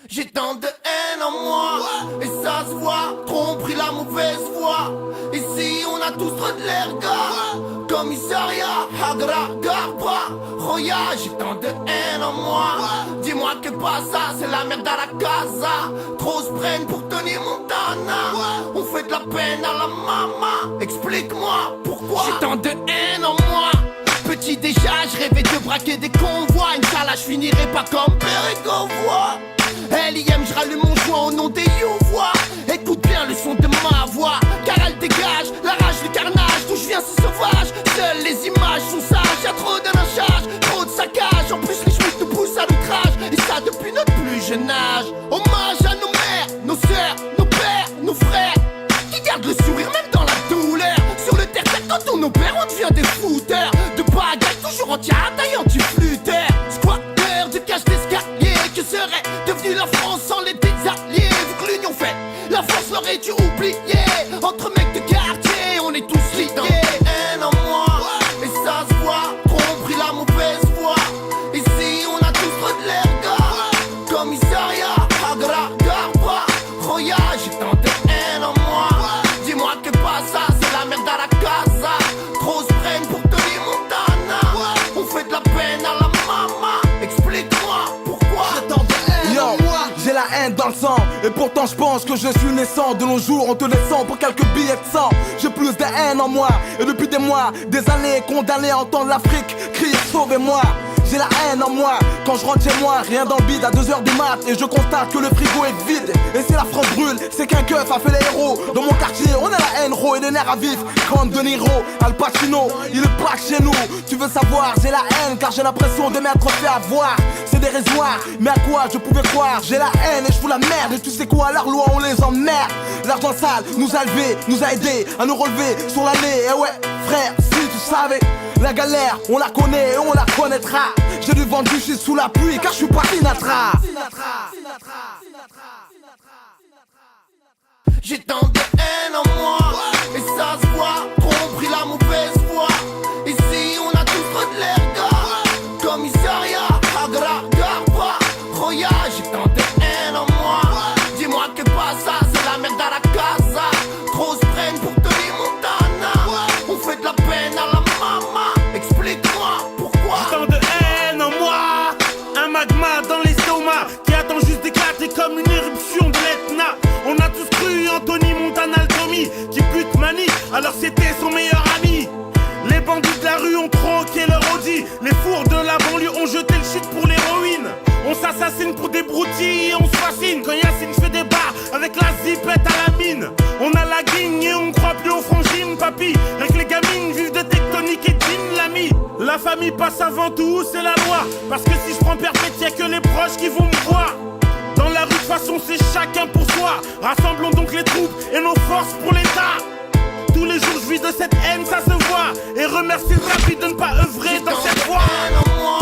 J'ai tant de haine en moi, et ça se voit, trop pris la mauvaise voie. Ici on a tous trop de l'erga, commissariat, Hagra, Garba, Roya. J'ai tant de haine en moi, dis-moi que pas ça, c'est la merde à la casa. Trop se prennent pour Tony Montana, on fait de la peine à la mama. Explique-moi pourquoi j'ai tant de haine en moi. Petit déjà, je rêvais de braquer des convois. Inch'Allah, je finirai pas comme Bérégovois. L.I.M, je rallume mon joint au nom des Youvois. Écoute bien le son de ma voix, car elle dégage la rage, le carnage. D'où je viens c'est sauvage, seules les images sont sages. Y'a trop de lynchage, trop de saccage. En plus les chemins nous poussent à l'outrage, et ça depuis notre plus jeune âge. Hommage à nos mères, nos sœurs, nos pères, nos frères, qui gardent le sourire même dans la douleur. Sur le terre, quand on opère, on devient des fouteurs. De bagages toujours entiers, taillant du flûteur. Squatter de cage d'escalier, que serait devenue la France sans les petits alliés? Vu que l'union fait, la France l'aurait dû oublier. Entre mecs de quartier, on est tous liés. Haine en moi, et ça se voit, trop pris la mauvaise voie. Ici on a tous trop de l'erga, commissariat, Hagra, Garba, Roya. J'ai tant de haine en moi, dis-moi que pas ça, c'est la merde à la casa. Trop se prennent pour Tony Montana, on fait de la peine à la mama. Explique-moi pourquoi j'ai tant de haine en moi. J'ai la haine dans le sang, et pourtant je pense que je suis naissant. De nos jours on te descend pour quelques billets de sang. J'ai plus de haine en moi, et depuis des mois, des années, condamné à entendre l'Afrique crier sauvez-moi. J'ai la haine en moi, quand je rentre chez moi, rien dans le bide à 2h du mat. Et je constate que le frigo est vide, et si la France brûle, c'est qu'un keuf a fait les héros. Dans mon quartier, on a la haine raw et les nerfs à vif. Comme De Niro, Al Pacino, il est pas chez nous. Tu veux savoir, j'ai la haine car j'ai l'impression de m'être fait avoir. C'est dérisoire, mais à quoi je pouvais croire? J'ai la haine et je fous la merde, et tu sais quoi, leur loi on les emmerde. L'argent sale nous a élevés, nous a aidés à nous relever sur l'année. Et ouais, frère, si tu savais, la galère, on la connaît et on la connaîtra. J'ai dû vendre du shit sous la pluie car je suis pas Sinatra. J'ai tant de haine en moi, et ça se voit, trop pris la mauvaise voie. Ici on a tous trop de l'erga, commissariat, Hagra, Garba, Roya. J'ai tant de haine en moi, dis-moi que pas ça, c'est la merde à la casa. Trop se prennent pour Tony Montana, on fait de la peine à la mama. Explique-moi pourquoi j'ai tant de haine en moi. Un magma dans l'estomac qui attend juste d'éclater comme une éruption de l'Etna. On a tous cru Anthony Montana le Tommy qui bute Mani, alors c'était son meilleur ami. Les bandits de la rue ont troqué leur Audi, les fours de la banlieue ont jeté le shit pour l'héroïne. On s'assassine pour des broutilles et on se fascine quand Yacine fait des bars avec la zipette à la mine. On a la guigne et on croit plus aux frangines, papy. Avec les gamines vivent de tectonique et de l'ami. La famille passe avant tout, c'est la loi. Parce que si je prends perpète, y'a que les proches qui vont me voir. Dans la rue de façon c'est chacun pour soi. Rassemblons donc les troupes et nos forces pour l'État. Tous les jours je vis de cette haine, ça se voit. Et remercie le rapide de ne pas œuvrer dans cette voie. En moi,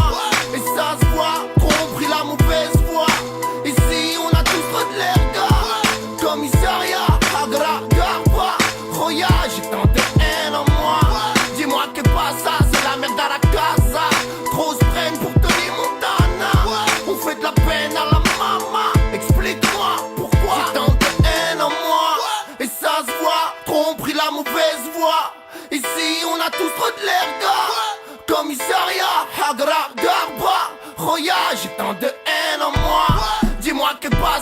et ça se voit, trop pris la mauvaise voie. Ici on a tous trop de l'erga, commissariat, Hagra, Garba, Roya. J'ai tant de haine en moi, dis-moi que pas ça, c'est la merde à la casa. Trop se prennent pour Tony Montana, on fait de la peine à la mama. Explique-moi pourquoi j'ai tant de haine en moi, et ça se voit, trop pris la mauvaise voie. Ici on a tous trop de l'erga, commissariat, Hagra, Garba, Roya. J'ai tant de haine en moi, dis-moi que pas